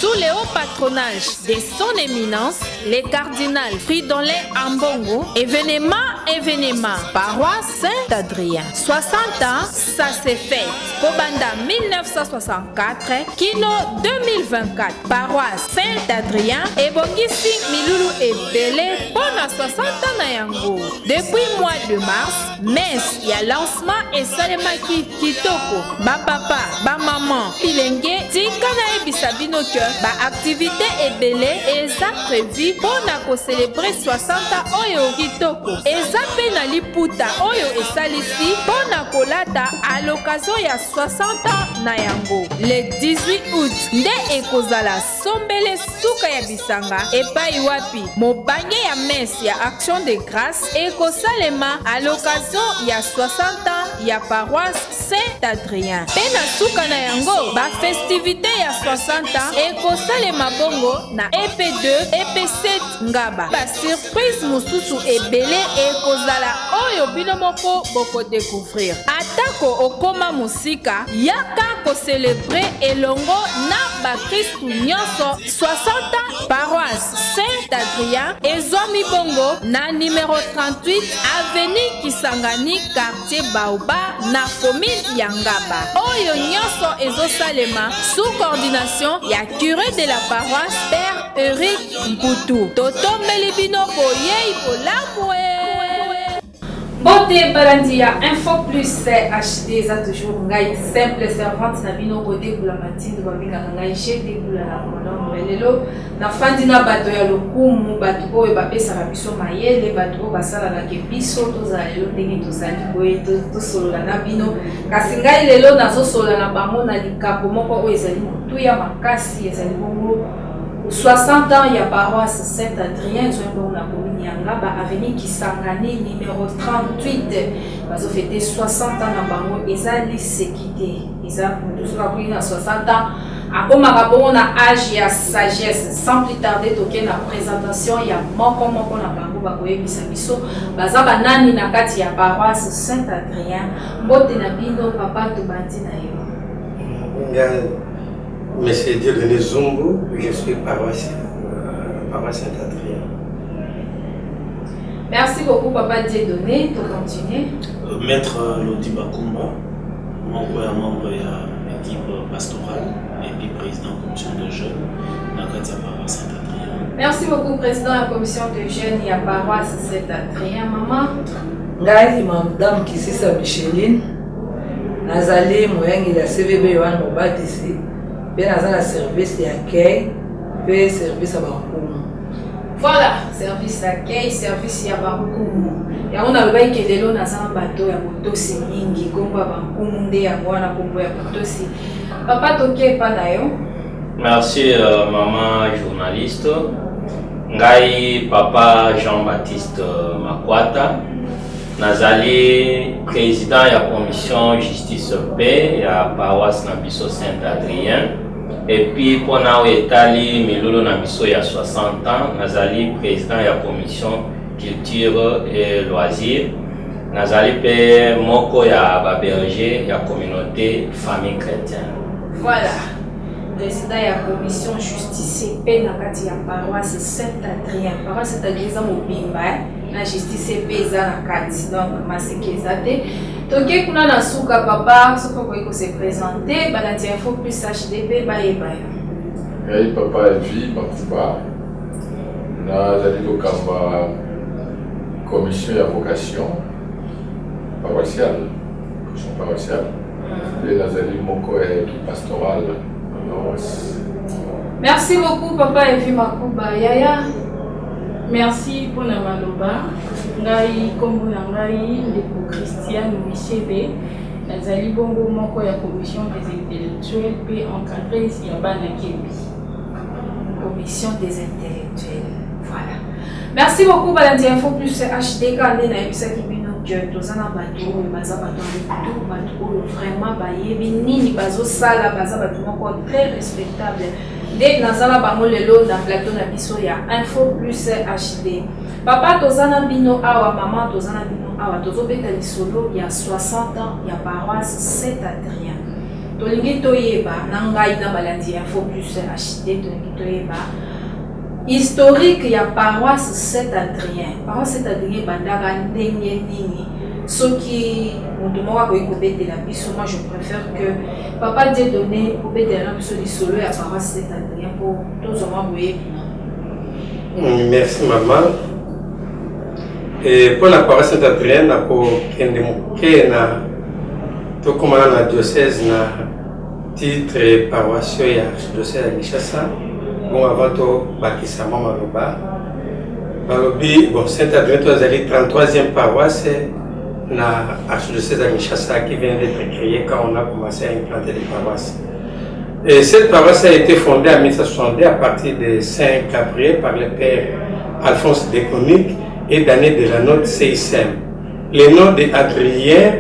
sous le haut patronage de son éminence, le cardinal Fridolin Ambongo, événement, paroisse Saint-Adrien. 60 ans, ça s'est fait. Kobanda 1964, Kino 2024, paroisse Saint-Adrien, et Bongisi Milulu et Belé, pendant 60 ans na yango. Depuis mois de mars, messe, il y a lancement et Salemaki Kitoko, ba papa, ba maman, Pilenge, Tikana et Bisabino que ba activité et belé et ça prévu pour na célébrer 60 ans Oyo Kitoko. Et ça fait na liputa Oyo et Salisi pour na kolata à l'occasion il y a 60 ans na yango. Le 18 août, nde ekozala sombele suka ya bisanga et pa iwapi. Mobanye ya messe ya action de grâce et kosalema à l'occasion il y a 60 ans il y a paroisse Saint-Adrien. Pena suka na yango ba festivité ya 60 ans et kosalema bongo na EP2, EP7 ngaba. Ba surprise mususu ebele et kozala oyo bino moko boko découvrir. Atako okoma musika yaka ko célébrer elongo na ba Christu nyonso 60 ans paroisse Saint-Adrien et Zomi Bongo na numéro 38 avenue Kisangani quartier Baoba na commune Yangaba. Oyo nyonso ezosalema sous coordination ya curé de la paroisse Père Eric Mputu. Toto Melibino boyei bolamwe. Beauté Balandia, Info Plus HD, ça toujours ngai simple servante Sabino Bodé pour la matinée de Babinga ngai j'étais pour la mono melelo na fandina bato ya lokumu bato oyo bapesa biso mayele bato basala na kebiso tozalelo ndenge tozali boye to solola na bino kasi ngai lelo nazo solola na bango na likapo moko oyo ezali mutu ya makasi ezali bongo 60 ans, il y a paroisse Saint-Adrien, on a commune Yangaba, avenue Kisangani, numéro 38. Ils ont fêté 60 ans dans Bango, ils ont séquité. Ils ont 60 ans. À comme on a âge et sagesse, sans plus tarder, toquer la présentation, il y a moko na Bango, Bakoye Bisabiso, Bazaba Nani Nakati, ya paroisse Saint-Adrien, Mbote Nabino, Papa Tobandi na yo. Monsieur Dieudonné Zumbu, je suis paroisse Saint-Adrien. Merci beaucoup, Papa Dieudonné. Tu continues. Maître Lodi Bakumba, membre de l'équipe pastorale et puis président de la commission de jeunes dans la paroisse Saint-Adrien. Merci beaucoup, président de la commission de jeunes et la paroisse Saint-Adrien. Maman. Ngai, madame Kisisa Micheline, Nazali, Moyengi, la CVB Yohan Mobatisi. Dans un service d'accueil et service à Bakoum. Voilà, service d'accueil, service à Bakoum. Et on a le bail qui est là dans un bateau à Botosi Mingi, comme Bakoum, Nde à Guana, comme Botosi. Papa Toké Panayo. Merci, maman journaliste. Ngai, papa Jean-Baptiste Makwata. Nazali, président de la commission justice paix à paroisse Nabiso Saint-Adrien. Et puis, pour nous, Etali, Milolo Nabiso, il y a 60 ans, Nazali, président de la commission culture et loisirs. Nazali, père Moko, il y a berger, il y a communauté famille chrétienne. Voilà. Président de la commission justice et paix dans la paroisse Saint-Adrien. Paroisse Saint-Adrien, c'est Mobimba. La justice et paix dans la carte. Donc, ma sécurité. Toké kuna na suka papa, ce qu'on se présenter, Balandia Info Plus HDP, baye baye. Hey papa Evi, Makuba. Nazali Lokamba, commission et vocation paroissiale. Commission paroissiale. Et Nazali Moko et équipe pastorale. Merci beaucoup papa Evi Makuba. Yaya. Merci pour la maloba. Ngai kombo na ngai ndeko Christian Michebe. Nazali bongo moko ya commission des intellectuels puis encadré ici à Banakebi. Commission des intellectuels. Voilà. Merci beaucoup Balandia Info Plus HD quand on a eu ça qui bino que tozana bato baza bato tout bato vraiment bayebi nini bazo sala baza bato moko très respectable. Dès nazala bango lelo na plateau na biso ya Info Plus HD. Papa tozana bino awa maman tozana bino awa tozobeta lisolo ya 60 ans ya paroisse Saint-Adrien. tolingi toyeba nangai na balandi ya Focus HD tolingi toyeba historique ya paroisse Saint-Adrien. Paroisse Saint-Adrien bandaka ndenge nini soki mutu moko akoki kobetela biso. Moi je préfère que papa Dieu donné kobetela biso lisolo ya paroisse Saint-Adrien po tozoma boyebi. Merci maman. Et pour la paroisse Saint-Adrien nako kende moke na tokomana na diocèse na titre paroisse ya diocèse ya Kinshasa. Bon, avant tout, bakisa mama maloba. Balobi, bon, Saint-Adrien, tu as allé 33e paroisse na archidiocèse de Kinshasa qui vient d'être créée quand on a commencé à implanter les paroisses. Et cette paroisse a été fondée en 1962 à partir de Saint-Gabriel par le père Alphonse Déconique et d'année de la note CISM. Le nom d'Adrien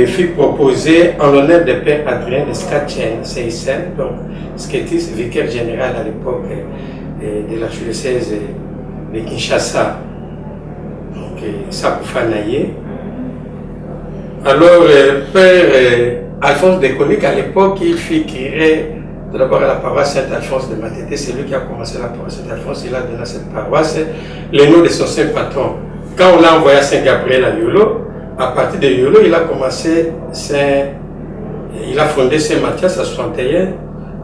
fut proposé en l'honneur du père Adrien de Skatchen, CISM, donc Sketis, vicaire général à l'époque de l'archidiocèse de Kinshasa, donc Sakufanaye. Alors, père Alphonse Déconique, à l'époque, il fit créer tout d'abord la paroisse Saint-Alphonse de Matete. C'est lui qui a commencé la paroisse Saint-Alphonse. Il a donné à cette paroisse le nom de son saint patron. Quand on l'a envoyé à Saint-Gabriel à Yolo, à partir de Yolo, il a commencé il a fondé Saint-Mathias à 61,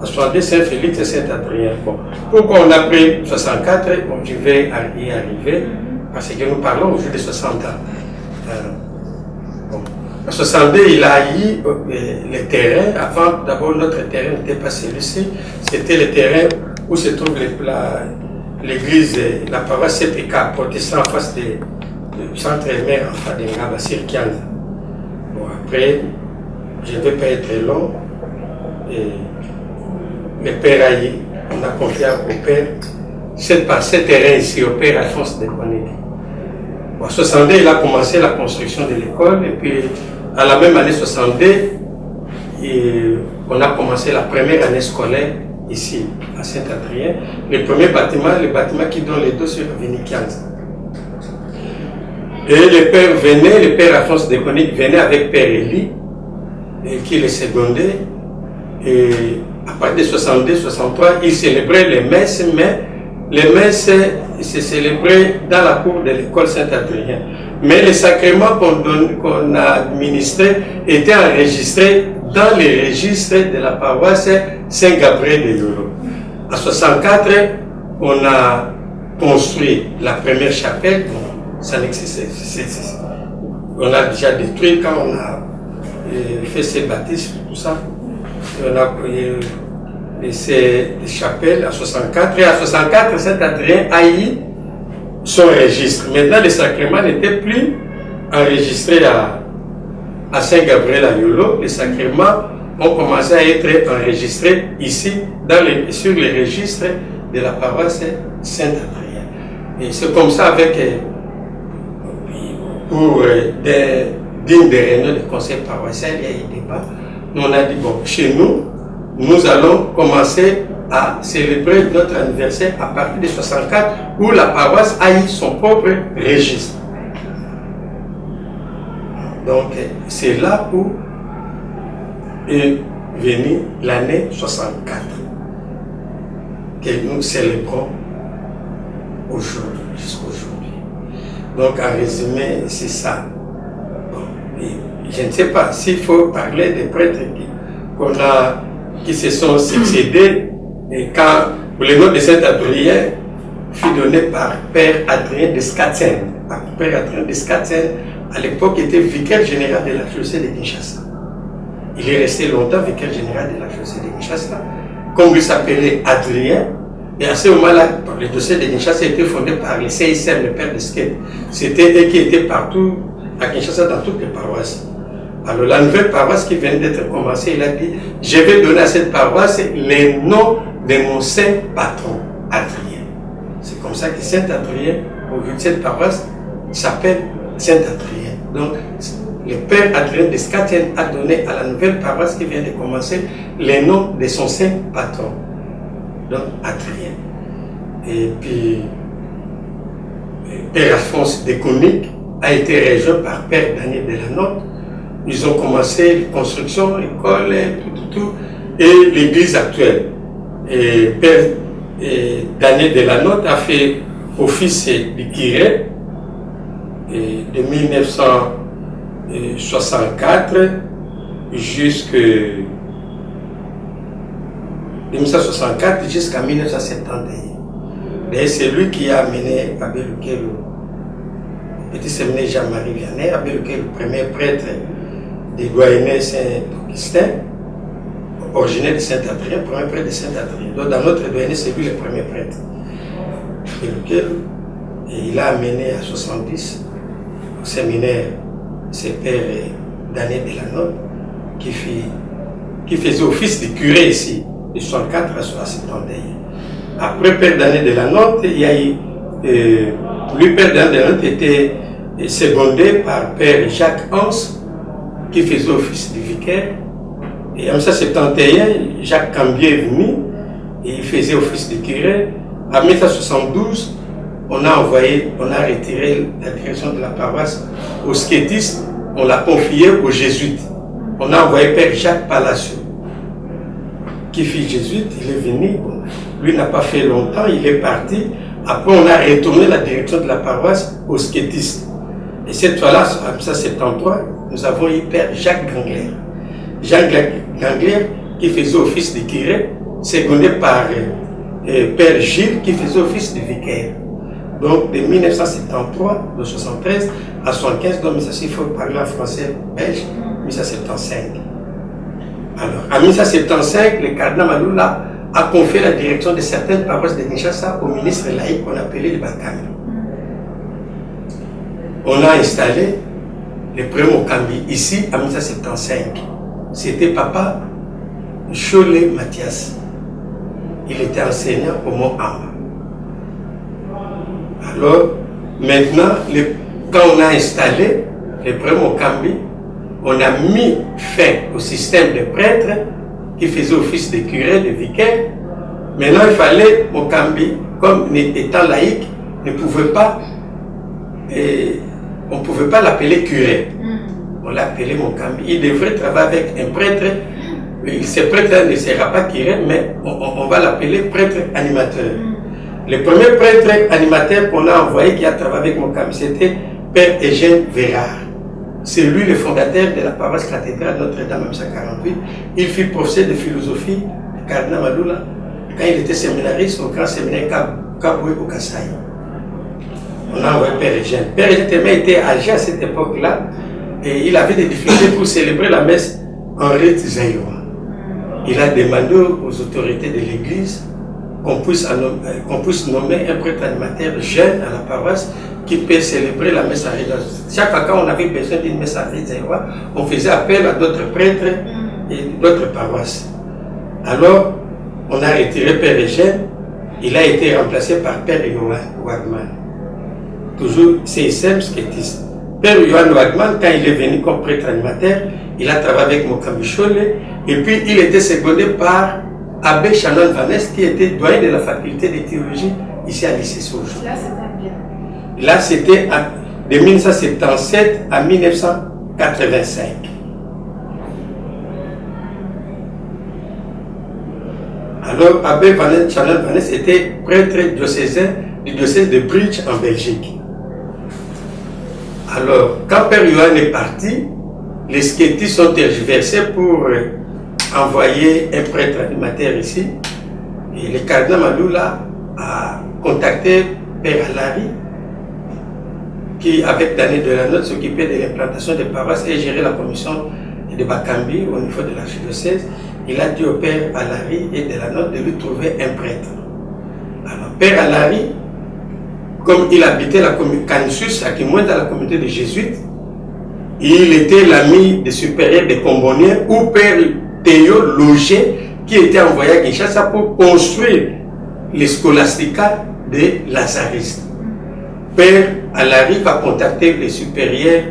à 62 Saint-Félix et Saint-Adrien. Bon. Pourquoi on a pris 64? Bon, je vais y arriver parce que nous parlons aujourd'hui de 60 ans. Bon. En 62, il a eu les terrains. Avant, d'abord, notre terrain n'était pas celui-ci. C'était le terrain où se trouve l'église, la paroisse CPK, protestant en face du centre-mère en face de Ngaba, sur 15. Bon, après, je ne vais pas être long. Et le père Aïe, on a confié au père cette terrain ici, au père Alphonse Déconique. En 62, il a commencé la construction de l'école et puis à la même année 62, on a commencé la première année scolaire ici à Saint-Adrien. Le premier bâtiment, le bâtiment qui donne les deux sur l'avenue 15. Et le père Alphonse Déconique venait avec père Élie, qui le secondait. Et à partir de 62, 63, il célébrait les messes, mais les messes se célébraient dans la cour de l'école Saint-Adrien. Mais les sacrements qu'on a administrés étaient enregistrés dans les registres de la paroisse Saint-Gabriel de Yolo. En 64, on a construit la première chapelle. Bon, ça n'existait. On a déjà détruit quand on a fait ces baptêmes, tout ça. On a ces chapelles à 64. Et à 64, Saint-Adrien a eu son registre. Maintenant, les sacrements n'étaient plus enregistrés à Saint-Gabriel à Yolo. Les sacrements ont commencé à être enregistrés ici, sur les registres de la paroisse Saint-Adrien. Et c'est comme ça avec, pour digne des réunions de conseil paroissial, il y a eu débat. Nous on a dit, bon, chez nous, nous allons commencer à célébrer notre anniversaire à partir de 64, où la paroisse a eu son propre registre. Donc, c'est là où est venue l'année 64, que nous célébrons aujourd'hui, jusqu'aujourd'hui. Donc, en résumé, c'est ça. Bon, je ne sais pas s'il faut parler des prêtres qui se sont succédés, et quand le nom de Saint-Adrien fut donné par Père Adrien de Skatchen. Père Adrien de Skatchen, à l'époque, était vicaire général de la diocèse de Kinshasa. Il est resté longtemps vicaire général de la diocèse de Kinshasa. Comme il s'appelait Adrien, et à ce moment-là, le diocèse de Kinshasa était fondé par le CISM, le père de Sket. C'était eux qui étaient partout à Kinshasa, dans toutes les paroisses. Alors la nouvelle paroisse qui vient d'être commencée, il a dit, je vais donner à cette paroisse les noms de mon saint patron, Adrien. C'est comme ça que Saint-Adrien, aujourd'hui cette paroisse, s'appelle Saint-Adrien. Donc le père Adrien de Skatchen a donné à la nouvelle paroisse qui vient de commencer les noms de son saint patron. Donc Adrien. Et puis Père Alphonse Déconique a été rejoint par Père Daniel de la Note. ils ont commencé les constructions, l'école, tout, et l'église actuelle. Et Père Daniel Delanotte a fait office de curé de 1964 jusqu'à 1971. Et c'est lui qui a amené Abbé Luquet, le petit séminaire Jean-Marie Vianney, Abbé Luquet, le premier prêtre des doyennés Saint-Augustin, originaire de Saint-Adrien, premier prêtre de Saint-Adrien. Donc dans notre doyenné, c'est lui le premier prêtre. Abbé Luquet, et il a amené à 70 au séminaire, c'est Père Daniel Delanotte qui faisait office de curé ici, de 64 à 71. Après Père Daniel Delanotte, il y a eu, lui, Père Daniel Delanotte, était secondé par Père Jacques Hans, qui faisait office de vicaire. Et en 1971, Jacques Cambier est venu, et il faisait office de curé. En 1972, on a retiré la direction de la paroisse aux skétistes, on l'a confié aux jésuites. On a envoyé Père Jacques Palacio, qui fut jésuite, il est venu, bon, lui n'a pas fait longtemps, il est parti. Après, on a retourné la direction de la paroisse aux skétistes. Et cette fois-là, en 1973, nous avons eu Père Jacques Gangler. Jacques Gangler, qui faisait office de curé, secondé par Père Gilles, qui faisait office de vicaire. Donc, de 1973, de 73 à 75, donc il faut parler en français belge, 1975. Alors, en 1975, le cardinal Maloula a confié la direction de certaines paroisses de Kinshasa au ministre laïque qu'on appelait le Bakami. On a installé le premier Mokambi ici en 1975. C'était Papa Cholet Mathias. Il était enseignant au Mont Amba. Alors, maintenant, quand on a installé le premier Mokambi, on a mis fin au système de prêtres qui faisait office de curé, de vicaire. Maintenant, il fallait Mokambi, comme étant laïque, on ne pouvait pas l'appeler curé. On l'appelait Mokambi. Il devrait travailler avec un prêtre. Ce prêtre ne sera pas curé, mais on va l'appeler prêtre animateur. Le premier prêtre animateur qu'on a envoyé qui a travaillé avec Mokambi, c'était Père Eugène Vérard. C'est lui le fondateur de la paroisse cathédrale Notre-Dame en 1948. Il fut professeur de philosophie du cardinal Maloula quand il était séminariste au grand séminaire Kaboué au Kassai. On a envoyé Père Eugène. Père Eugène était âgé à cette époque-là et il avait des difficultés pour célébrer la messe en rite zaïrois. Il a demandé aux autorités de l'église qu'on puisse nommer un prêtre animateur jeune à la paroisse qui peut célébrer la messe en rite. Chaque fois qu'on avait besoin d'une messe en rite zaïrois, on faisait appel à d'autres prêtres et d'autres paroisses. Alors, on a retiré Père Eugène, il a été remplacé par Père Johan Wagman. Toujours CSM skétiste. Père Johan Wagman, quand il est venu comme prêtre animateur, il a travaillé avec Mokambi Cholet, et puis il était secondé par Abbé Shannon Vanès, qui était doyen de la faculté de théologie ici à lycée Sojo. Là, c'était de 1977 à 1985. Alors, Abbé Shannon Vanès était prêtre diocésain du diocèse de Bridge en Belgique. Alors, quand Père Johan est parti, les skétistes sont tergiversés pour envoyer un prêtre animateur ici. Et le cardinal Maloula a contacté Père Alari, qui, avec Daniel Delanotte, s'occupait de l'implantation des paroisses et gérait la commission de Bakambi au niveau de l'archidiocèse. Il a dit au Père Alari et Delanotte de lui trouver un prêtre. Alors, Père Alari, comme il habitait la commune Canisius, à Kimoine, dans la communauté des Jésuites, il était l'ami des supérieurs des Comboniens, ou Père Théo Loger, qui était envoyé à Kinshasa pour construire les scolasticats des Lazaristes. Père Alari va contacter les supérieurs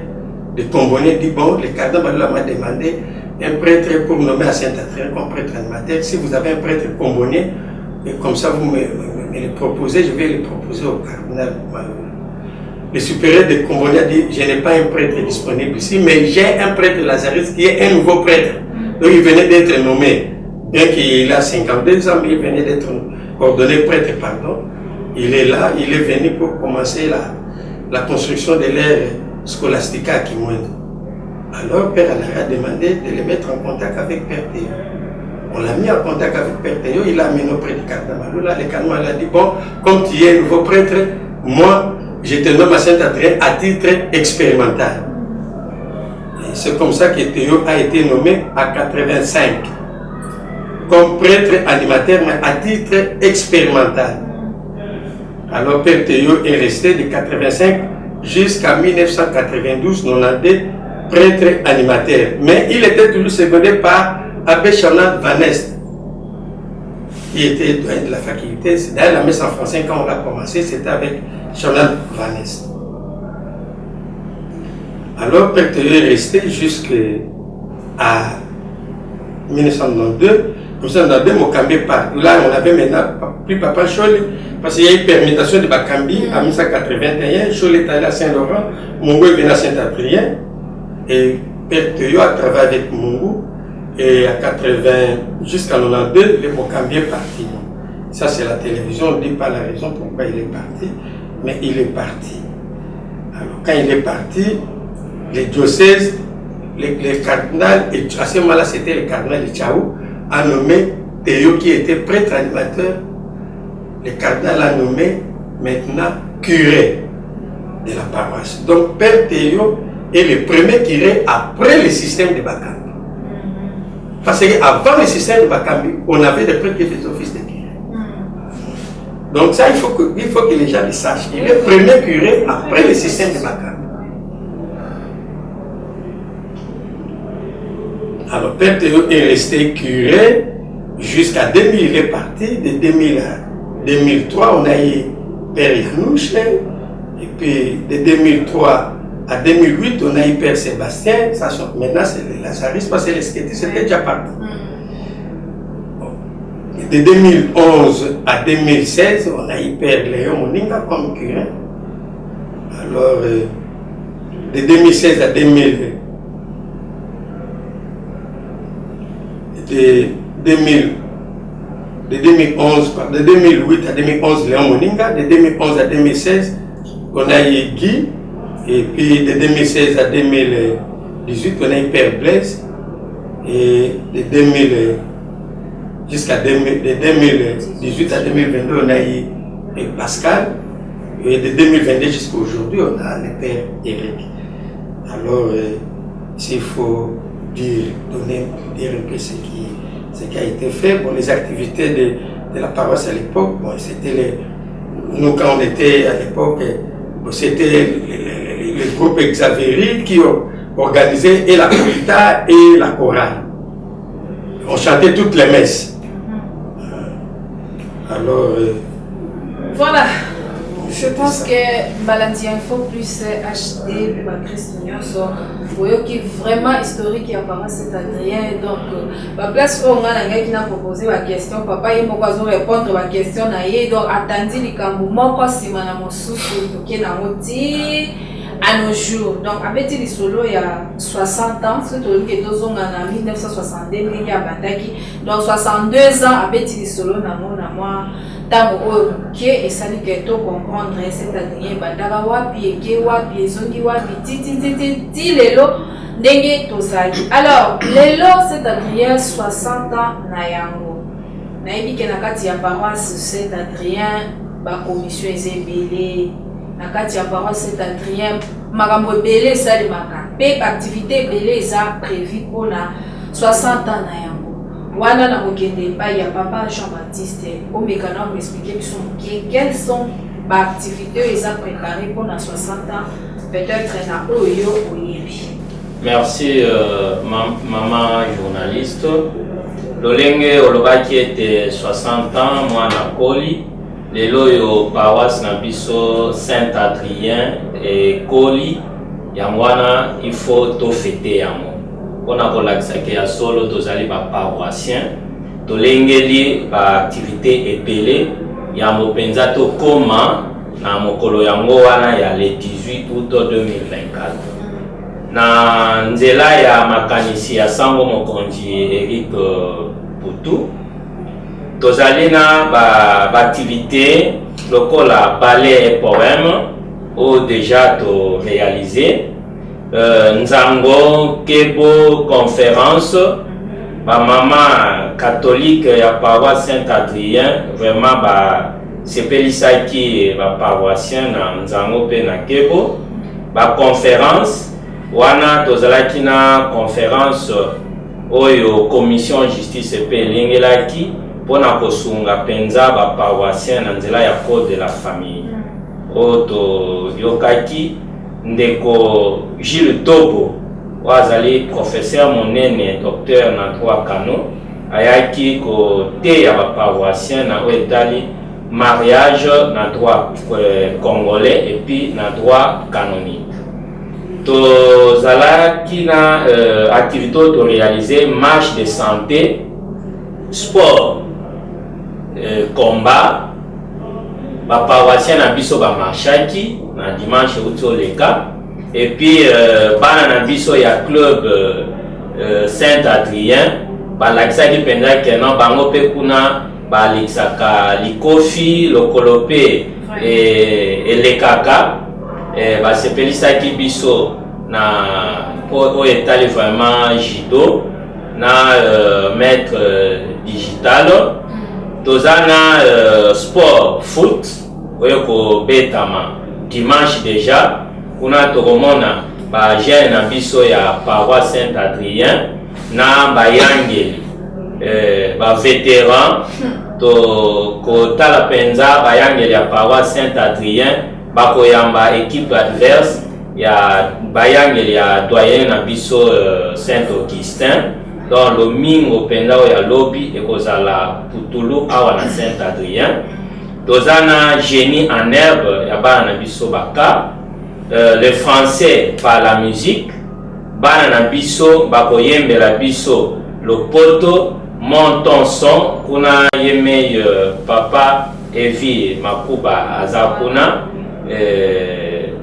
des Comboniens, dit bon, le cardinal Maloula m'a demandé un prêtre pour nommer à Saint-Adrien comme prêtre animateur. Si vous avez un prêtre combonien, et comme ça vous me le proposez, je vais le proposer au cardinal Maloula. le supérieur de Combonia dit, je n'ai pas un prêtre disponible ici, mais j'ai un prêtre lazariste qui est un nouveau prêtre. Donc il venait d'être nommé, bien qu'il a 52 ans, mais il venait d'être ordonné prêtre, pardon. Il est là, il est venu pour commencer la construction de l'ère scolastique à Kimwendo. Alors Père Alara a demandé de le mettre en contact avec Père Théo. On l'a mis en contact avec Père Théo, il l'a amené auprès du cardinal Maloula. Le cardinal a dit, bon, comme tu es nouveau prêtre, moi, je te nomme à Saint-Adrien à titre expérimental. C'est comme ça que Théo a été nommé à 85 comme prêtre animateur, mais à titre expérimental. Alors Père Théo est resté de 85 jusqu'à 1992-92 prêtre animateur. Mais il était toujours secondé par Abbé Charnal Van Est, qui était doyen de la faculté. D'ailleurs, la messe en français, quand on l'a commencé, c'était avec Charnal Van Est. Alors, Père Théo est resté jusqu'à 1992. Pour ça, on avait Mokambé par. Là, on avait maintenant plus Papa Chole, parce qu'il y a eu permutation de Bakambi en 1981. Chole est allé à Saint-Laurent, Mungu est venu à Saint-Adrien. Et Père Théo a travaillé avec Mungu. Et à 80, jusqu'à 92, le Mokambé est parti. Ça, c'est la télévision, on ne dit pas la raison pourquoi il est parti, mais il est parti. Alors, quand il est parti, les diocèses, les cardinals, et à ce moment-là, c'était le cardinal de Tchaou, a nommé Théo qui était prêtre animateur. Le cardinal a nommé maintenant curé de la paroisse. Donc, Père Théo est le premier curé après le système de Bakambi. Parce qu'avant le système de Bakambi, on avait des prêtres qui faisaient office de curé. Donc ça, il faut que les gens le sachent. Il est le premier curé après le système de Bakambi. Alors Père Théo est resté curé jusqu'à 2000. Il est parti. De 2000 à 2003, on a eu Père Yanouche. Et puis de 2003 à 2008, on a eu Père Sébastien. Ça, maintenant, c'est les Lazaristes, parce que les skétistes étaient déjà partis. De 2011 à 2016, on a eu Père Léon Moninga comme curé. Alors, de 2016 à 2008 à 2011, Léon Moninga. De 2011 à 2016, on a eu Guy. Et puis de 2016 à 2018, on a eu Père Blaise. Et de 2018 à 2022, on a eu Pascal. Et de 2022 jusqu'à aujourd'hui, on a le Père Eric. Alors, s'il faut dire un peu ce qui a été fait, bon, les activités de la paroisse à l'époque, bon, c'était nous quand on était à l'époque, c'était le groupe Xavieri qui organisait et la Corita et la chorale. On chantait toutes les messes. Alors, voilà. Je pense que Balandi Info plus HD, Christinian, qui est vraiment historique et apparemment c'est Adrien. Donc, la place où on a proposé la question, papa, il m'a répondre à la question. Donc, attendez les camboumons, quoi, si madame Moussou, qui est dans le à nos jours. Donc, avec les solo, il y a 60 ans, surtout que nous sommes en 1962, donc 62 ans, avec les solo, qui est ça que tu comprendre cette année, Bandara wapi, Eke wapi, Zongi wapi, ti lelo, ndenge tosali. Alors, lelo cette Adrien 60 ans na yango. Na yebi ke na kati ya paroisse Saint Adrien, ba commission ezebele. Na kati ya paroisse Saint Adrien, makambo ebele esalemaka. Pe activité ebele eza prévu pour na 60 ans na yango. Wana na okende pa ya papa Jean-Baptiste, au mécanisme expliquer quelles sont les activités qui sont préparées pour 60 ans, peut-être na oyo oyebi. Merci maman journaliste. Lolenge olobaki était 60 ans moi na Koli. Lelo yo paroisse na biso Saint-Adrien et Koli. Yangwana il faut to fêter yango. On a relaxé à solo tozali ba paroissien tolengeli ba activité epelé ya mopenza to koma na mokolo yango wana ya le 18 août 2024 na nzela ya makanisi ya sango mokonzi Eric Putu tozali na activité lokola ballet et poème ou déjà to réalisé nzango kebo conférence ba mama catholique ya paroisse Saint-Adrien vraiment ba sepelisaki ba paroissien na nzango pe na kebo ba conférence wana tozalaki na conférence oyo commission justice pe lingelaki pona kosunga penza ba paroissien na nzela ya code de la famille oto yokaki ndeko Gilles Tobo wazali professeur monene docteur na droit canon ayaki ko te ya ba paroissien na etali mariage na droit congolais et puis na droit canonique tozalaki na activité to réaliser marche de santé sport combat ba paroissien na biso ba marchaki na dimanche utoleka et puis bana na biso ya club Saint-Adrien ba laksaki penza ke no bango pe kuna ba liksaka likofi lokolope et lekaka ba sepelisaki biso na po etali vraiment judo na maître digital tozana sport foot oyo ko betama dimanche déjà kuna tokomona ba jeune na biso ya paroisse Saint-Adrien na bayangeli ba vétéran to ko tala penza bayangeli ya paroisse Saint-Adrien bakoyamba équipe adverse ya bayangeli ya doyen na biso Saint-Augustin dans le mingo penda ya lobby ekozala Putulu awa na Saint-Adrien tozana génie en herbe ya bana na biso baka le français par la musique bana na biso bakoyembela biso lopoto monton son kuna yeme papa Evi Makuba azakuna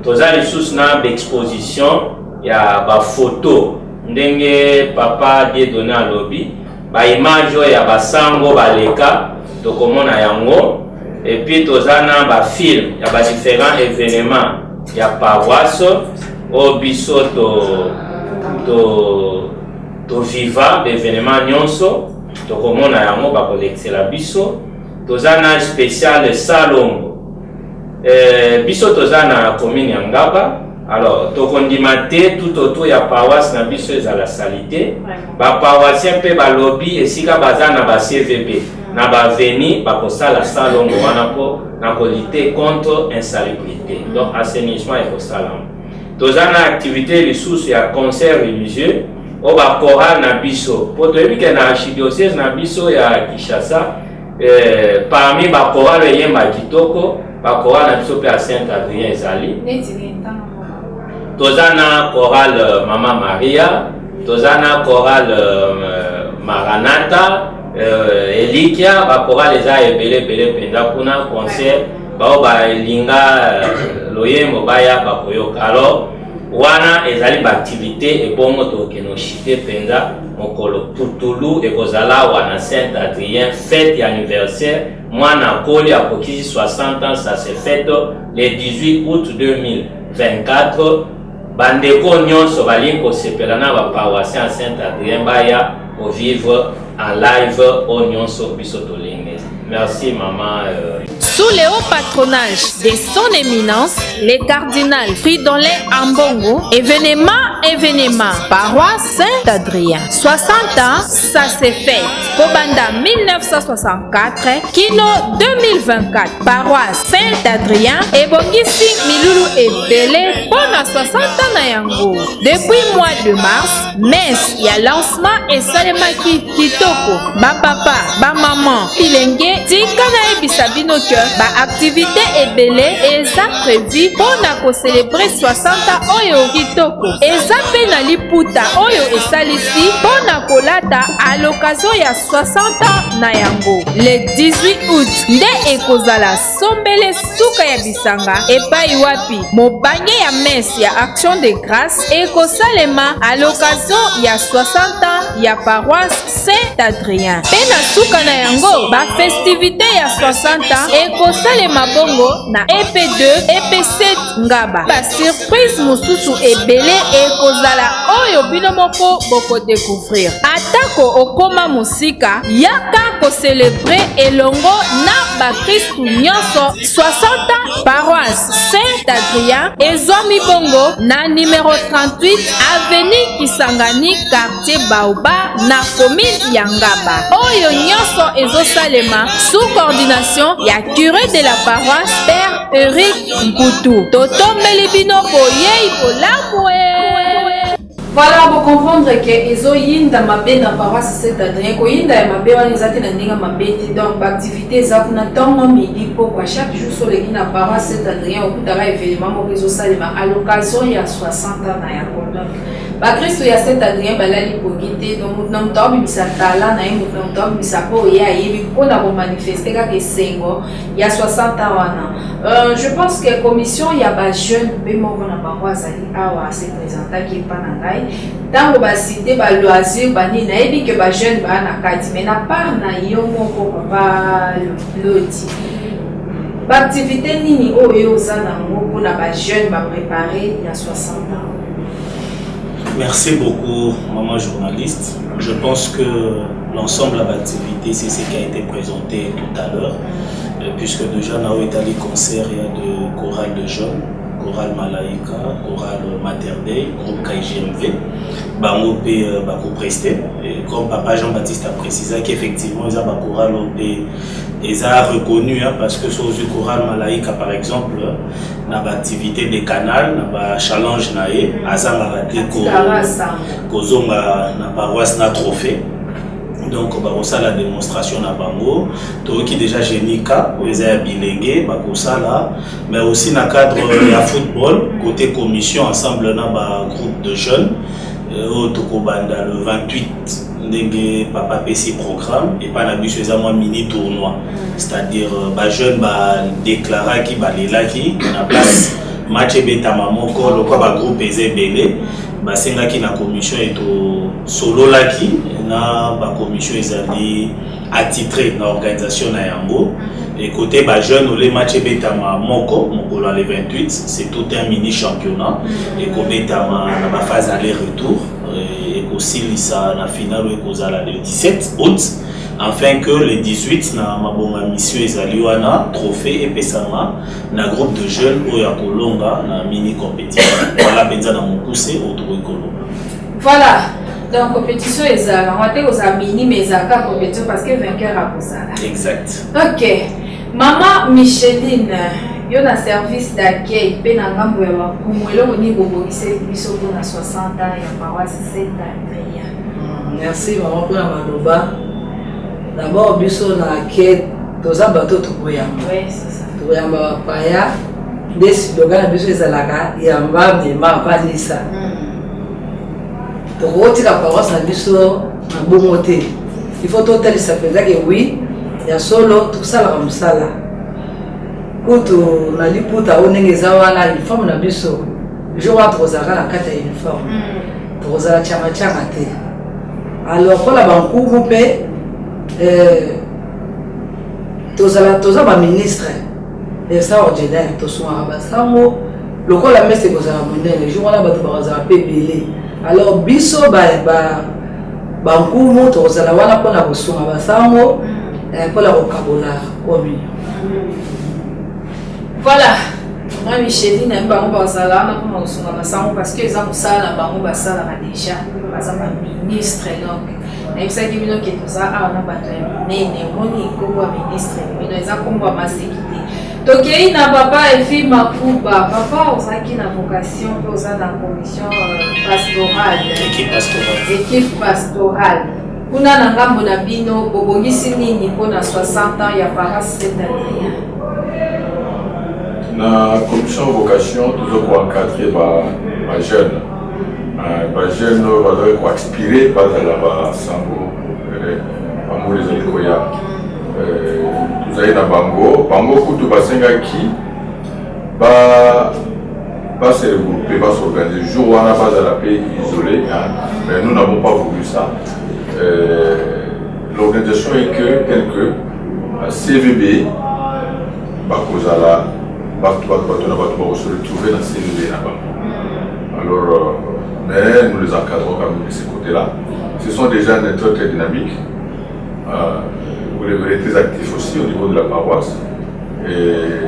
tozali lisusu na exposition ya ba photo ndenge papa Dieudonné alobi ba image ya basango baleka tokomona yango et puis tozana ba film ya ba différents événements ya paroisse o biso to viva événement nyonso tokomona yango bakolexela biso tozana spécial salongo biso tozana commune ya Ngaba. Alors, tokondima te tout autour ya paroisse na biso ezala salité ba paroissien pe ba lobby esika bazana ba CVB na ba veni ba kosala salongo wana po na kolite contre insalubrité donc assainissement et kosalam tozana activité lisusu ya concert religieux o ba chorale na biso po toyebike na archidiocèse na biso ya Kinshasa parmi ba chorale yemba kitoko ba chorale na biso pe à Saint-Adrien ezali tozana chorale Mama Maria, tozana chorale Maranatha, Elikia, ba chorale za ebele penza kuna concert bao ba linga loyembo baya ba koyoka. Alors wana ezali ba activité et bongo to kenoshite penza mokolo Putulu ekozala wana Saint-Adrien fête anniversaire mwana koli akoki 60 ans, ça se fête le 18 août 2024. Bandeko nyonso balingi kosepela na ba paroissien à Saint-Adrien baya au vivre en live au nyonso biso tolenge. Merci maman. Sous le haut patronage de son éminence, les cardinal Fridolin Ambongo, événement, paroisse Saint-Adrien. 60 ans, ça s'est fait. Kobanda 1964, Kino 2024, paroisse Saint-Adrien, et Bongisi Milulu et Belé, pendant 60 ans na yango. Depuis mois de mars, messe, y a lancement et Salemaki Kitoko, ba papa, ba maman, Pilenge, Tikana et Bisabino que ba activité est belée et ça prévu pour célébrer 60 ans Oyo Kitoko. Et ça pe na liputa oyo esalisi mpona kolata à l'occasion ya 60 ans na yango. Le 18 août nde ekozala sombele suka ya bisanga epai wapi mobange ya messe ya action de grâce ekosalema à l'occasion ya 60 ans ya paroisse Saint-Adrien. Pe na suka na yango ba festivité ya 60 ans ekosalema bongo na EP2 EP7 Ngaba. Ba surprise mosusu ebele ekozala oyo bino moko boko découvrir. Atako okoma musika yaka ko célébrer elongo na ba Kristu nyonso 60 ans paroisse Saint-Adrien ezwami bongo na numéro 38 avenue Kisangani quartier Baoba na commune ya Ngaba. Oyo nyonso ezosalema sous coordination ya curé de la paroisse Père Eric Mputu. Totombeli bino boyei bolamwe. Voilà, pour comprendre que ezo yinda mabe na paroisse Saint-Adrien ko yinda ya mabe wana ezati na ndinga mabeti donc activité za kuna tongo midi pour chaque jour sur les na paroisse Saint-Adrien au kutara événement mo ezo salema à l'occasion ya 60 ans na ya donc ba Kristo ya Saint-Adrien balali pogite donc na mtobi misatala na yimo na mtobi misapo ya yebi pona ko manifester ka kesengo ya 60 ans wana. Je pense que commission ya ba jeune be mo na paroisse ali awa se présenter qui pas na ngai tango ba cité ba loisir bani na yebi que ba jeune ba na kati mais na part na yo moko papa loti ba activité nini oyo za na ngo na ba jeune ba préparer ya 60 ans. Merci beaucoup, maman journaliste. Je pense que l'ensemble de l'activité, c'est ce qui a été présenté tout à l'heure, puisque déjà, dans l'Italie concert, il y a de chorale de jeunes, chorale Malaika, chorale Mater Dei, groupe KGMV, Bango P. Bako Presté. Et comme papa Jean-Baptiste a précisé qu'effectivement, il y a un chorale ils ont reconnu parce que sur le chorale Malaika par exemple, na activité des canals, na challenge naé, azanga raté kozonga na paroisse na trophée. Donc ça la démonstration na bango, to qui déjà génika, ils ont bilingué, ça là, mais aussi na cadre ya football côté commission ensemble na ba groupe de jeunes au Tokobanda le 28. Papa PC programme et pas la bus un mini tournoi, c'est-à-dire les jeunes déclarent qui là qui na place match beta maman le groupe ezebele basenga qui na commission et solo là qui na ba commission ezali attitré na organisation na yango et côté ba jeune les match beta maman mokolo le 28 c'est tout un mini championnat et ko beta na phase aller retour et aussi la finale le 17 août afin que le 18 na mabonga mission ezaliwana trophée et pesama na groupe de jeunes oya kolonga na mini compétition voilà benza na mokuse autour kolonga. Voilà, donc compétition ezala on va dire aux mini mais ezaka compétition parce que vainqueur a posala. Exact. OK. Maman Micheline yo na service d'accueil pe na ngambo ya bakumwelo moni bobokise biso na 60 ans ya paroisse Saint-Adrien. Merci maman pour la maloba. D'abord biso na quête toza bato to koyamba. Oui, c'est ça. To koyamba paya desi dogana biso ezalaka yamba mema valisa. To roti la paroisse na biso na bongote. Il faut tout tel s'appelle que oui, ya solo tout ça la musala. Kutu na liputa onengeza wana uniforme na biso jour wa trozaka na kata uniforme trozala chama chama te alors pour la bankumu pe toza ba ministre extraordinaire to soa basango lokola messe kozala monene jour wana bato bazala pe belé alors biso ba bankumu tozala wana pona kosunga basango pour la vocabulaire omi. Voilà, moi Micheline n'aime pas on ça là, on a souvent ensemble parce que ils ont ça là, on va ça là déjà, par exemple ministre donc, même ça qui veut que tout ça, on a pas de mais on est comme ministre, mais ils ont comme ma sécurité. Donc il n'a papa et fille ma pouba, papa on a qui na vocation, on a dans commission pastorale, équipe pastorale. Kuna na ngambo na bino bobongisi nini pona 60 ans ya paroisse Saint-Adrien. Na commission vocation toujours pour encadrer les jeunes jeune va expiré par la sango bango les alikoya vous avez na bango kutu basenga qui va se regrouper, va s'organiser. Le jour où on a pas à la paix isolée, mais nous n'avons pas voulu ça. L'organisation est que quelques CVB va se retrouver dans CVB là-bas. Alors, mais nous les encadrons quand même de ce côté-là. Ce sont des gens très très dynamiques. Vous les verrez très actifs aussi au niveau de la paroisse. Et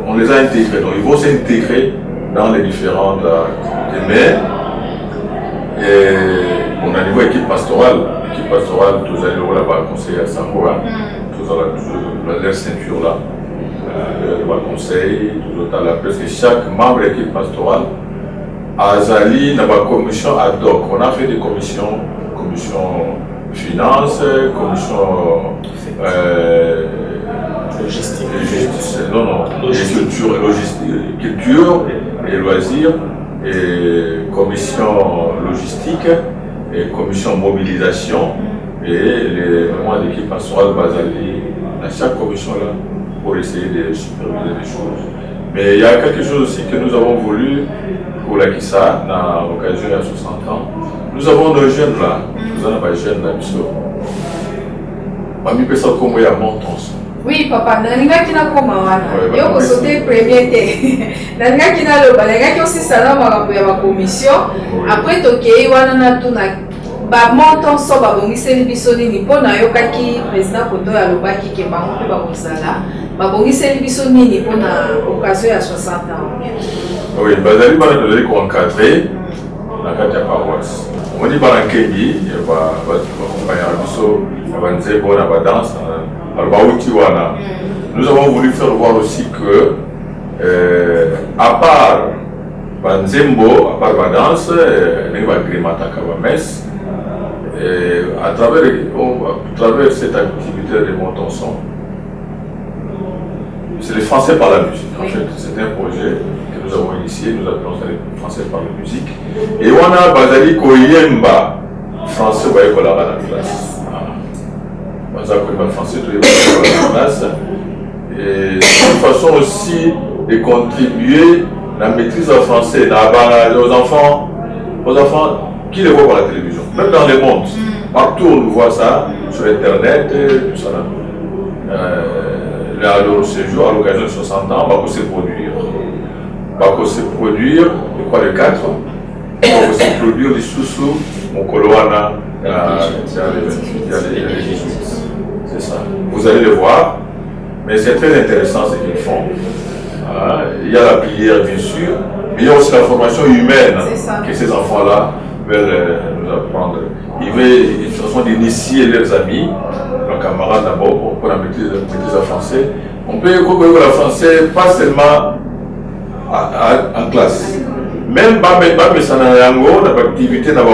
on les a intégrés, donc ils vont s'intégrer dans les différentes activités. Et on a un niveau équipe pastorale, tous allez le là-bas, conseil à Sango, tous à leur ceinture là, le conseil, tout à la parce que chaque membre de l'équipe pastorale a Zali dans la commission ad hoc. On a fait des commissions finances, commission logistique. Culture et loisirs, et commission logistique, et commission mobilisation, et les membres de l'équipe pastorale Bazali dans chaque commission là pour essayer de superviser les choses. Mais il y a quelque chose aussi que nous avons voulu pour la Kissa, dans l'occasion il y a 60 ans. Nous avons nos jeunes là, nous avons des jeunes là, Mami peut s'en communiquer à Montonson. Oui, papa, nalinga kina koma wana. Yo ko sauter premier té. Nalinga kina loba, nalinga ki aussi sala makambo ya ba commission. Après tokei wana na tuna ba montant so ba bongiseli biso nini pona yo kaki président Koto ya lobaki ke bango pe ba kozala. Ba bongiseli biso nini pona occasion ya 60 ans. Oui, bazali bana tozali ko encadrer na kati ya paroisse. On dit bana kengi, ba accompagner biso, ba nzebo na ba danse. Nous avons voulu faire voir aussi que, à part Banzembo, à part la danse, à travers cette activité de Montonson, c'est les Français par la musique. En fait, c'est un projet que nous avons initié, nous appelons ça les Français par la musique. Et on a Bazali Koyemba, français, vous voyez, qu'on a la classe. Français, tous les place. Et c'est une façon aussi de contribuer à la maîtrise en français aux enfants qui les voient par la télévision, même dans le monde. Partout on voit ça, sur internet, tout ça. Le séjour à l'occasion de 60 ans, on va se produire. On va se produire, je crois, les 4. On va se produire les sous-sous, mon coloana, il y a les 18. C'est ça. Vous allez le voir, mais c'est très intéressant ce qu'ils font. Il y a la prière, bien sûr, mais il y a aussi la formation humaine que ces enfants-là veulent nous apprendre. Ils veulent une façon d'initier leurs amis, leurs camarades d'abord, pour la maîtrise en français. On peut comprendre le français pas seulement en classe. Même si on a une activité, dans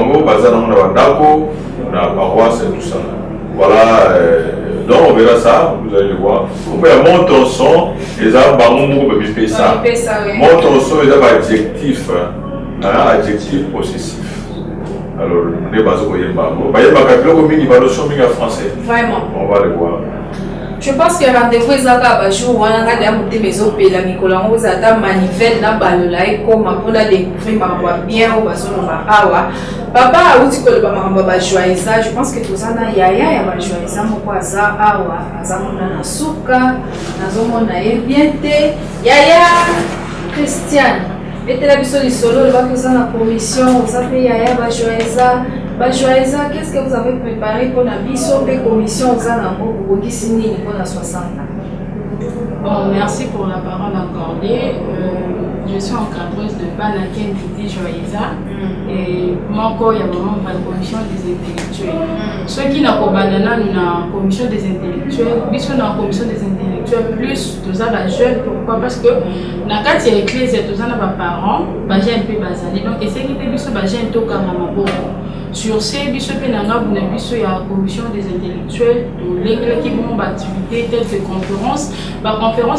la paroisse et tout ça. Voilà. Donc on verra ça, vous allez le voir. On peut monter un son, les arbres, on peut ça. Monter un son, les adjectifs, adjectif possessif. Alors, on est basé sur le français. Vraiment. On va le voir. Je pense que rendez-vous est à jour. On a des maisons pays la Nicolas. On a des manivelles dans balola et comme on a découvert ma bien au bason awa. Papa a dit que le bama ba joyeza. Je pense que tout ça na yaya ya ba joyeza moko aza awa. Azamona na suka, nazomona ebiente. Yaya Christiane. Et la biso du solo, le bac en commission, vous avez yaya ba joyeza. Bajoyeza, qu'est-ce que vous avez préparé pour la biso et commission aux Anambo pour qui signe pour la 60 ans? Bon, merci pour la parole accordée. Je suis encadreuse de Banaken Didi Joyeza et mon corps il y a vraiment la commission des intellectuels. Ceux qui n'ont pas banana, nous avons la commission des intellectuels. Biso dans la commission des intellectuels plus tous la jeune. Pourquoi? Parce que dans quand il y a l'église, tous les parents, j'ai un peu basali. Donc, et c'est qui était biso j'ai un peu comme maman. sur ces biso pe nanga buna biso ya commission des intellectuels to lengela ki bon activité telles que conférence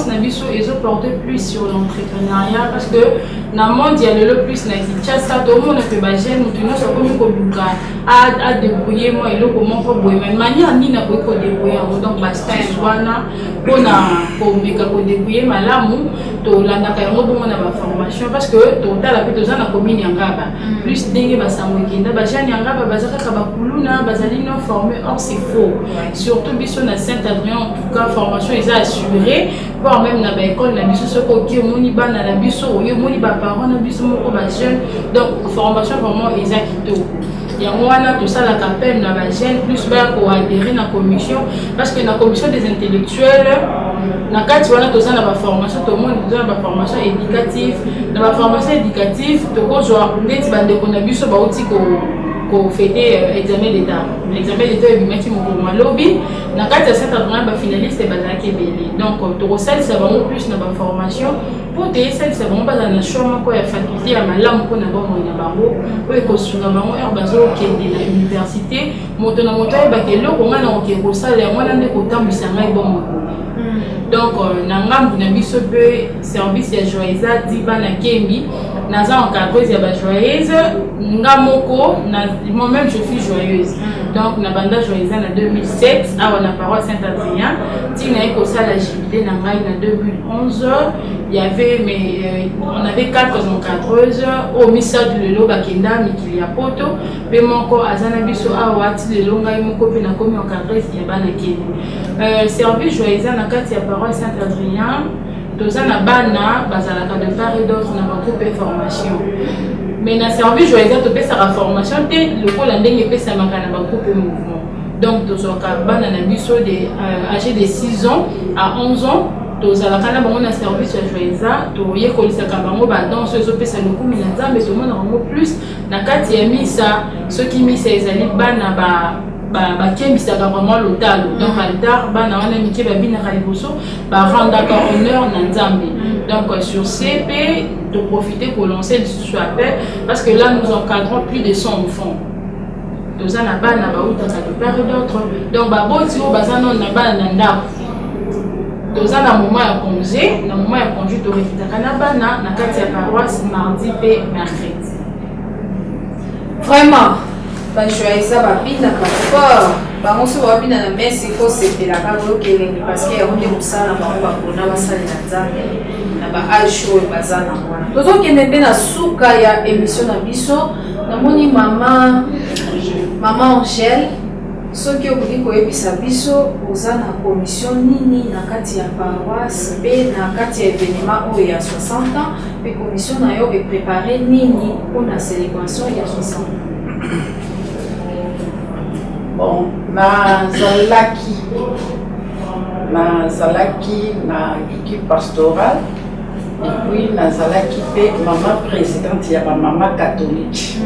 na biso ezo porter plus sur l'entrepreneuriat parce que na monde ya lelo plus na Kinshasa to monde pe ba jeune mutu no so komi ko buka a débrouiller moi eloko moko boye mais manière ni na ko débrouiller donc ba stage wana pona ko mbika ko débrouiller malamu to landaka yango bongo na ba formation parce que to tala pe to za na commune ya Ngaba plus ndenge ba samwekenda ba jeune ya Ngaba bazaka ka ba kuluna bazali non formé or c'est faux surtout biso na Saint-Adrien en tout cas formation ils a assuré voire même na ba école na biso ce ko ki moni bana na biso oyo moni ba parents na biso moko ba jeune donc formation vraiment ils a quitté yango wana tosala campagne na ba jeune plus ba ko adhérer na commission parce que na commission des intellectuels na kati wana tosala ba formation to monde tosala ba formation éducative na ba formation éducative to ko joa ndeti bande ko na biso ba uti ko fêter examen d'état ebimaki mokolo malobi na kati ya Saint-Adrien bafinaliste bazalaki ebele donc tokosalisa bango plus na baformation mpo toyesalisa bango bazala na choix moko ya faculté ya malamu mpona bomoi na bango oyo ekosunga bango ere bazokende na université moto na moto ayebaka eloko ngai na koke kosala yango wana nde kotambwisa ngai bomoi donc na ngambu na biso mpe service ya joyeuse di bana kembi naza encadreuse ya bajoyeuse nga moko moi-même je suis joyeuse donc na banda joyeuse na 2007 awa na paroisse Saint-Adrien ntina ye kosala jubilé na ngai na 2011 il y avait on avait 4 encadreuses au misadu lelo bakenda mikili ya poto mpe moko aza na biso awa ti lelo ngai moko mpe nakomi encadreuse ya bana kembi service joyeuse na kati ya paroisse Saint-Adrien toza na bana bazalaka de part et d'autre na bagroupe de formation mais na service joyeuse topesaka formation te lokola ndenge epesamaka na bagroupe mouvement donc tozwaka bana na biso âgé de 6 ans à 11 ans tozalaka na bango na service ya joyeuse toyekolisaka bango badanse ezopesa lokumu na nzambe tomona bango plus na kati ya misa soki misa ezali bana bakembisaka vraiment lotalo donc altar bana wana mike babinaka liboso barendaka honneur na nzambe donc sur CP de profiter pour lancer lisusu appel parce que là nous encadrons plus de 100 enfants toza na bana bautaka de part et d'autre donc baboti oyo baza nano na bana na ndako toza na moment ya congé torefitaka na bana na kati ya paroisse mardi mpe mercredi vraiment bajoyeuse babinaka fort bango so babina na messe ifo sepelaka boyokelenge parce que yango nde mosala na bango bakona basali na nzambe na baage oyo baza na wana tozokende mpe na suka ya émission na biso namoni mama Angèle soki okoki koyebisa biso oza na commission nini na kati ya paroisse mpe na kati ya événement oyo ya 60 ans mpe commission na yo eprépare nini mpona célébration ya 60 ans. Bon, nazalaki na équipe pastorale et puis nazalaki pe maman présidente ya maman catholique.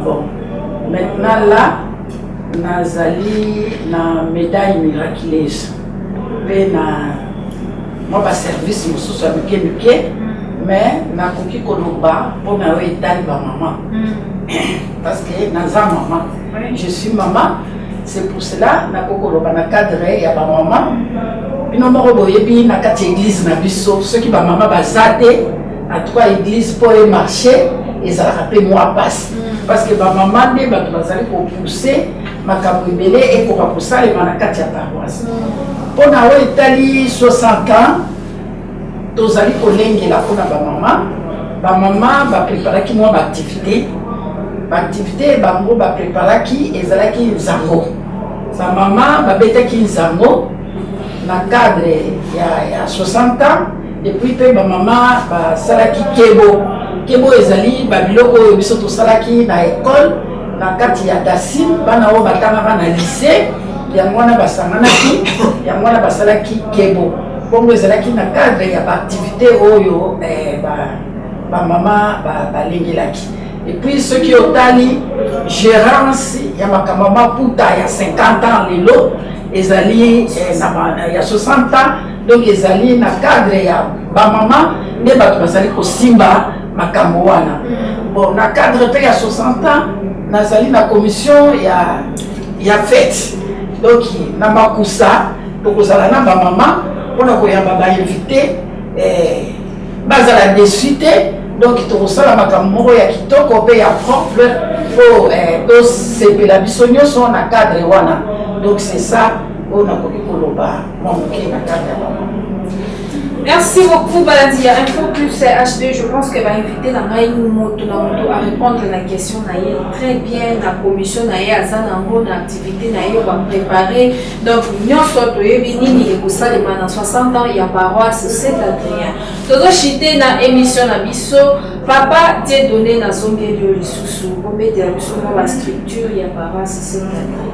Bon, maintenant là nazali na médaille miraculeuse pe na moi ba service mosusu ya mike mais nakoki koloba mpona oyo etali bamama parce que naza maman je suis maman c'est pour cela nakokoloba na cadre ya bamama bino moko boyebi na kati ya église na biso soki bamama baza te en tout cas église mpo emarché ezalaka mpe mwa pasi parce que bamama nde bato bazali kopousse makambo ebele ekoka kosalema na kati ya paroisse mpona oyo etali 60 ans tozali kolengela mpona bamama bapreparaki mwa baactivité bango bapreparaki ezalaki nzango bamama babetaki nzango na cadre ya 60 ans depuis mpe bamama basalaki kebo ezali babiloko oyo biso tosalaki na école na kati ya dasine bana oyo batangaka na lycée yango wana basanganaki yango wana basalaki kebo bongo ezalaki na cadre ya baactivité oyo bamama balengelaki et puis soki otali gérance ya makambo maputa ya 50 ans lelo ezali ya 60 ans donc ezali na cadre ya bamama nde bato bazali kosimba makambo wana bon na cadre pe ya 60 ans nazali na commission ya fête. Donc na makusa tokozala na ba mama pona koyamba ba invité bazala desite. Donc tokosala makambo moko ya kitoko pe ya propre po tosepela biso nyonso na cadre wana. Donc c'est ça on a koki koloba moke na cadre wana. Merci beaucoup Baladia. Info plus HD, je pense que va inviter la Moto à répondre à la question très bien. La commission n'a pas d'activité va préparer. Donc nous sommes venus dans 60 ans il y a paroisse Saint-Adrien. Todo chité na émission na biso papa t'est donné na zongé de l'issou pour mettre la structure il y a paroisse Saint-Adrien.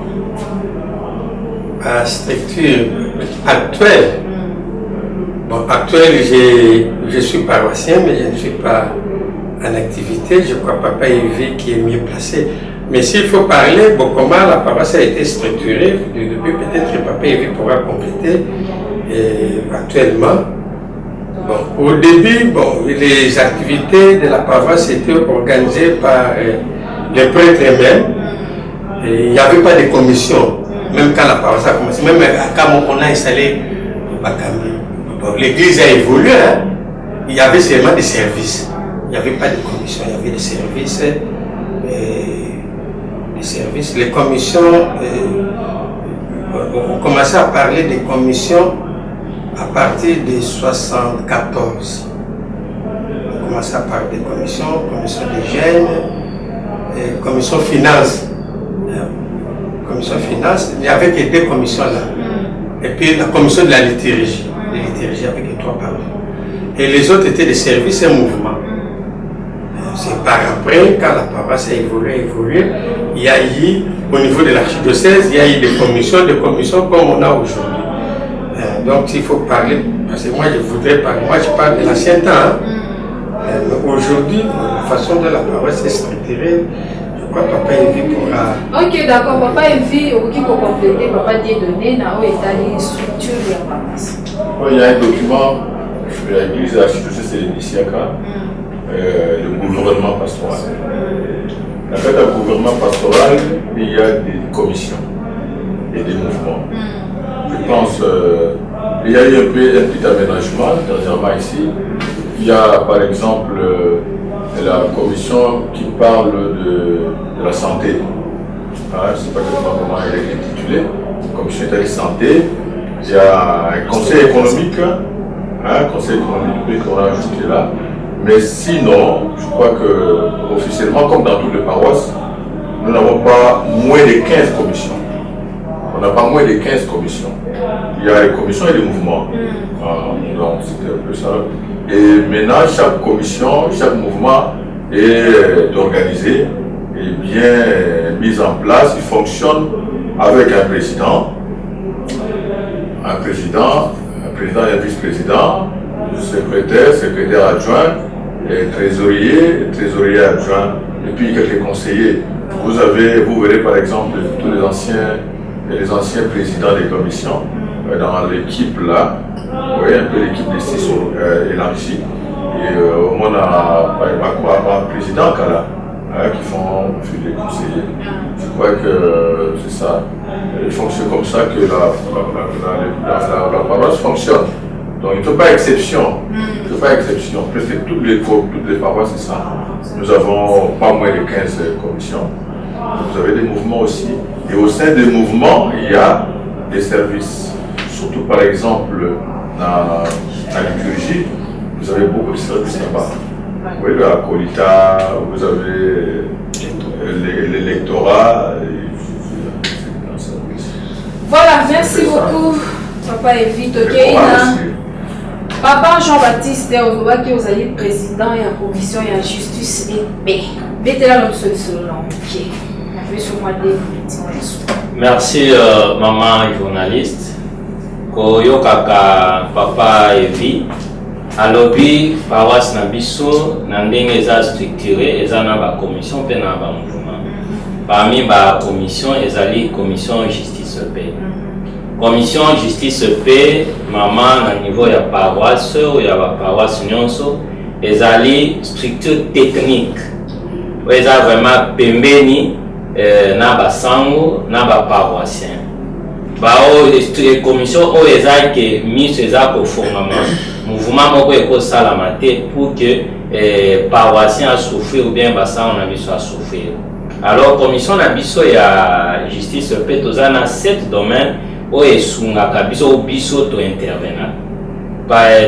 La structure actuelle. Bon, actuel, je suis paroissien, mais je ne suis pas en activité. Je crois que Papa Yves qui est mieux placé. Mais s'il faut parler, bon, comment la paroisse a été structurée, depuis peut-être que Papa Yves pourra compléter. Et actuellement, bon, au début, bon, les activités de la paroisse étaient organisées par les prêtres eux-mêmes. Il n'y avait pas de commission, même quand la paroisse a commencé. Même quand on a installé Bakambi. L'église a évolué, hein. Il y avait seulement des services. Il n'y avait pas de commission, il y avait des services. Les commissions, on commençait à parler des commissions à partir de 1974. On commençait à parler des commissions, commission des jeunes, commission finance. Commission finance, il n'y avait que deux commissions là. Et puis la commission de la liturgie. Avec les trois parents. Et les autres étaient des services et mouvements. C'est par après, quand la paroisse a évolué, il y a eu, au niveau de l'archidiocèse, il y a eu des commissions comme on a aujourd'hui. Donc il faut parler, parce que moi je voudrais parler, moi je parle de l'ancien temps. Mais aujourd'hui, la façon dont la paroisse est structurée, je crois que Papa Yves pourra... Ok, d'accord, Papa Yves, qui peut compléter, Papa Dieu donné, dans l'état structure de la paroisse. Il y a un document de l'église de l'archidiocèse de l'Initiaca, le gouvernement pastoral. En fait, le gouvernement pastoral, il y a des commissions et des mouvements. Je pense qu'il y a eu un petit aménagement dernièrement ici. Il y a par exemple la commission qui parle de la santé. Je ne sais pas exactement comment elle est intitulée. Commission de la santé. Il y a un conseil économique, qu'on a ajouté là. Mais sinon, je crois que officiellement, comme dans toutes les paroisses, nous n'avons pas moins de 15 commissions. On n'a pas moins de 15 commissions. Il y a les commissions et les mouvements. Donc c'était un peu ça. Et maintenant, chaque commission, chaque mouvement est organisé et bien mis en place. Il fonctionne avec un président et un vice-président, secrétaire adjoint, et trésorier adjoint, et puis quelques conseillers. Vous verrez par exemple tous les anciens présidents des commissions dans l'équipe là. Vous voyez un peu l'équipe des 6 élargie. Et au moins on a un président qui font les conseillers. Je crois que c'est ça. Il fonctionne comme ça que la paroisse fonctionne. Donc il ne fait pas exception. Presque toutes les paroisses, c'est ça. Nous avons pas moins de 15 commissions. Vous avez des mouvements aussi. Et au sein des mouvements, il y a des services. Surtout par exemple, dans la liturgie, vous avez beaucoup de services là-bas. Oui, la Colita, vous avez l'électorat. Voilà, merci beaucoup, Papa Evito. Papa Jean-Baptiste, vous avez président de la commission de la justice et paix. Mettez la solution. Merci, maman journaliste. Koyokaka Papa Evi. Alobi paroisse na biso na ndenge eza structuré eza na ba commission pe na ba mouvement. Parmi ba commission ezali commission justice paix. Commission justice paix maman na niveau ya paroisse ou ya ba paroisse nyonso ezali structure technique. Eza vraiment pembeni na basango na baparoissien bao commission oyo eza ke miso eza kofongama mouvement moko ekosalama te pour que paroissien asouffrir ou bien basango na biso asouffrir. Alors commission na biso ya justice pe toza na 7 domaines oyo esungaka biso biso to intervenant.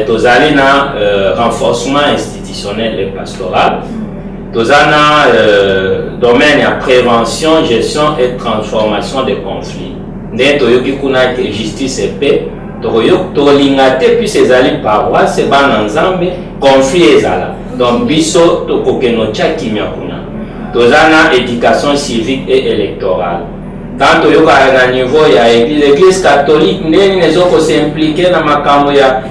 Tozali na renforcement institutionnel et pastoral. Tozana domaine ya prévention, gestion et transformation des conflits. Ndé toyoki kuna ke justice épée, toyoki tolinga te puis ezali paroisse bana nzambe conflit ezala. Donc biso tokokeno tya kimia kuna. Tozana éducation civique et électorale. Tant toyoka na niveau ya l'église catholique ndeni nezoko s'impliquer na makambo ya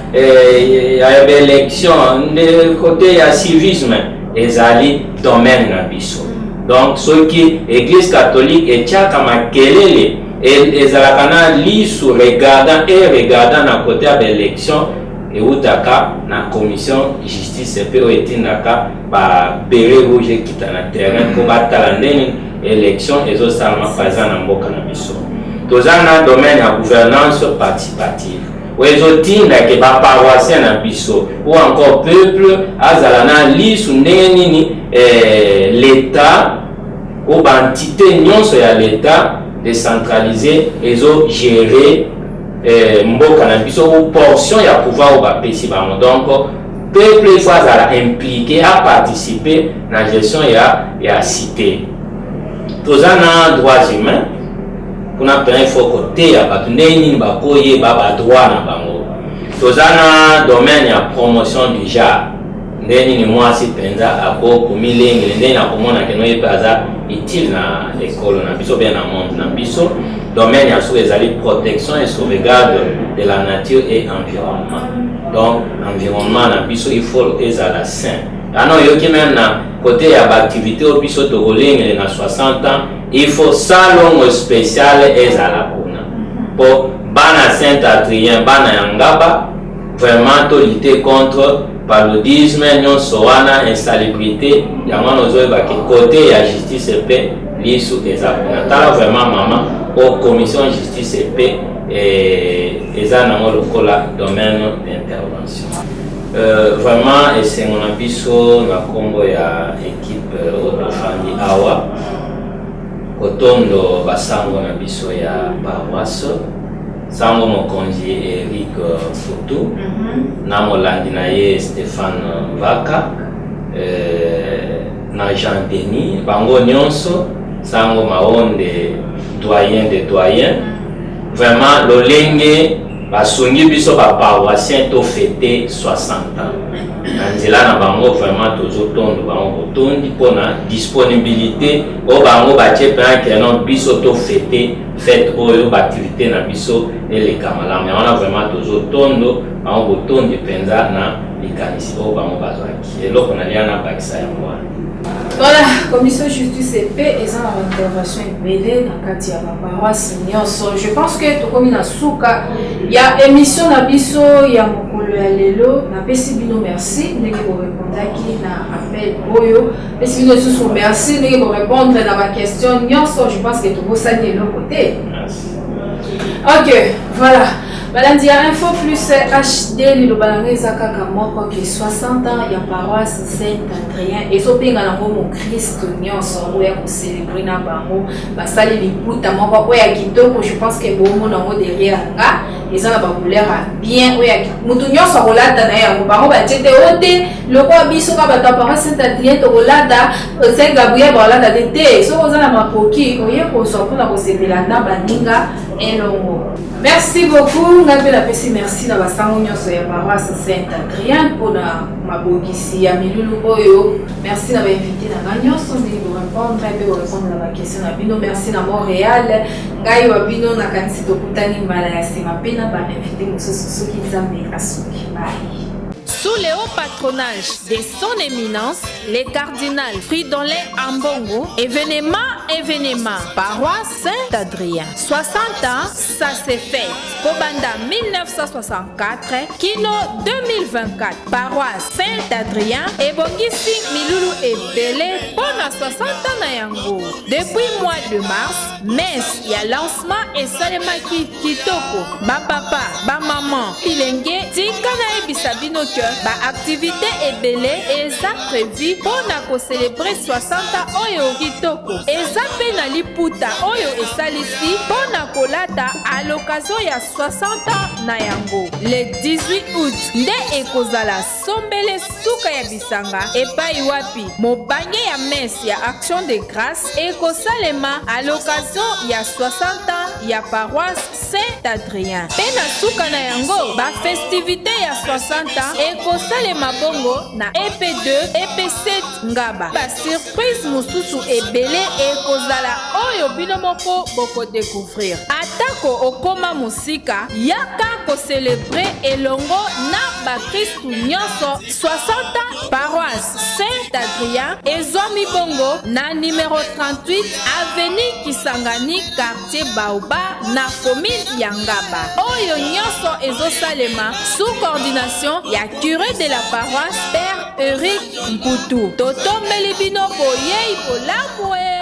élection de côté ya civisme ezali domaine na biso. Donc ce qui église catholique etiaka makelele ezalaka na lisu regardant na côté ya élection eutaka na commission justice pe etindaka ba bere rouge kita na terrain ko batala ndeni élection ezosalama paza na mboka na biso. Tozana domaine ya gouvernance participative wezotinda ke baparoissien na biso ou encore peuple azala na lisu ndenge nini l'état ou entité nyonso ya l'état décentralisé ezo gérer mboka na biso ou portion ya pouvoir ou bapesi bango. Donc peuple il faut azala impliqué à participer na gestion ya cité. Tozana droits humains kuna pe il faut côté ya batu neni bakoye ba droit na bango. Tozana domaine ya promotion du genre ndeni ni mwasi penza ako kumilenge ndeni na komona keno yepaza utile na école na biso bien na monde na biso. Domaine ya sous ezali protection et sauvegarde de la nature et environnement. Donc environnement na biso il faut ezala sain. Ano yoki même na côté ya activité au biso to rolling na 60 ans il faut salon spécial ezala kuna pour bana Saint-Adrien bana yangaba vraiment to lutter contre paludisme nyonso wana insalubrité yango nozoyeba ke côté ya justice pe lisu ezala kuna tala vraiment mama au commission justice pe ezana ngo lokola domaine d'intervention. Vraiment esengo na biso na kombo ya équipe Otofandi awa kotondo basango na biso ya paroisse sango mokonzi Eric Futu na molandi na ye Stéphane Vaka na Jean Denis bango nyonso sango maonde doyen de doyen. Vraiment lolenge basongi biso baparoissien to fêter 60 ans. Nanzela na bango vraiment tozotondo bango tondi pona disponibilité o bango batie pe que non biso to fêter fête oyo activité na biso et les camarades. Mais on a vraiment tozotondo bango tondi penza na likanisi o bango bazwaki. Et loko na liana bakisa ya moi. Voilà, commission justice et paix et ça intervention belé dans kati ya paroisse nyonso. Je pense que to komi na suka ya émission na biso ya mokolo ya lelo na pesi bino merci ndenge ko répondaki na appel oyo pesi bino sous merci ndenge ko répondre na ba question nyonso. Je pense que to bosani le côté. OK, voilà. Balandi ya info plus HD le balangeza kaka moko ke 60 ans ya paroisse Saint-Adrien et so pinga na mo Christ nyonso oya ko célébrer na bango basali liputa moko oya kitoko. Je pense que bomo na mo derrière nga ezana ba couleur bien oya mutu nyonso kolata na ya bango ba tete ote loko biso ka ba paroisse Saint-Adrien to kolata Saint Gabriel kolata tete so ozana makoki oye ko so pona ko célébrer na baninga elongo. Merci beaucoup. Merci na basango nyonso ya paroisse Saint-Adrien pour na mabogisi ya milulu oyo. Merci na ba invité na nyonso ndenge ko répondre na ba question na bino. Merci na Montréal ngai wa bino na kanisi tokutani mbala ya sema pena ba invité mosusu soki nzambe asuki. Bye. sous le haut patronage de son éminence, le cardinal Fridolin Ambongo, événement, paroisse Saint-Adrien. 60 ans, ça s'est fait. Kobanda 1964, Kino 2024, paroisse Saint-Adrien, et Bongisi Milulu et Belé, pendant 60 ans na yango. Depuis mois de mars, messe, il y a lancement et Salemaki Kitoko, ba papa, ba maman, Pilenge, Tikana et Bisabino que, ba activité et belé, et ça prévu pour na célébrer 60 ans Oyo Kitoko. Et ça fait na liputa Oyo et Salisi, pour na kolata à l'occasion il y a 60 ans na yango. Le 18 août, nde ekozala sombele suka ya bisanga, et pa iwapi, mobange ya messe ya action de grâce, et kosalema à l'occasion il y a 60 ans, il y a paroisse Saint-Adrien. Pena suka na yango, ba festivité ya 60 ans, et kosalema bongo na EP2, EP7 ngaba. Ba surprise mususu ebele et kozala oyo binomoko boko découvrir. Atako okoma musika, yaka ko célébrer elongo na ba Christu nyonso 60 ans paroisse Saint-Adrien et Zomi Bongo na numéro 38 avenue Kisangani quartier Baoba na commune Yangaba. Oyo nyonso ezosalema sous coordination ya curé de la paroisse Père Eric Mboutou. Toto Melibino boyei polamwe.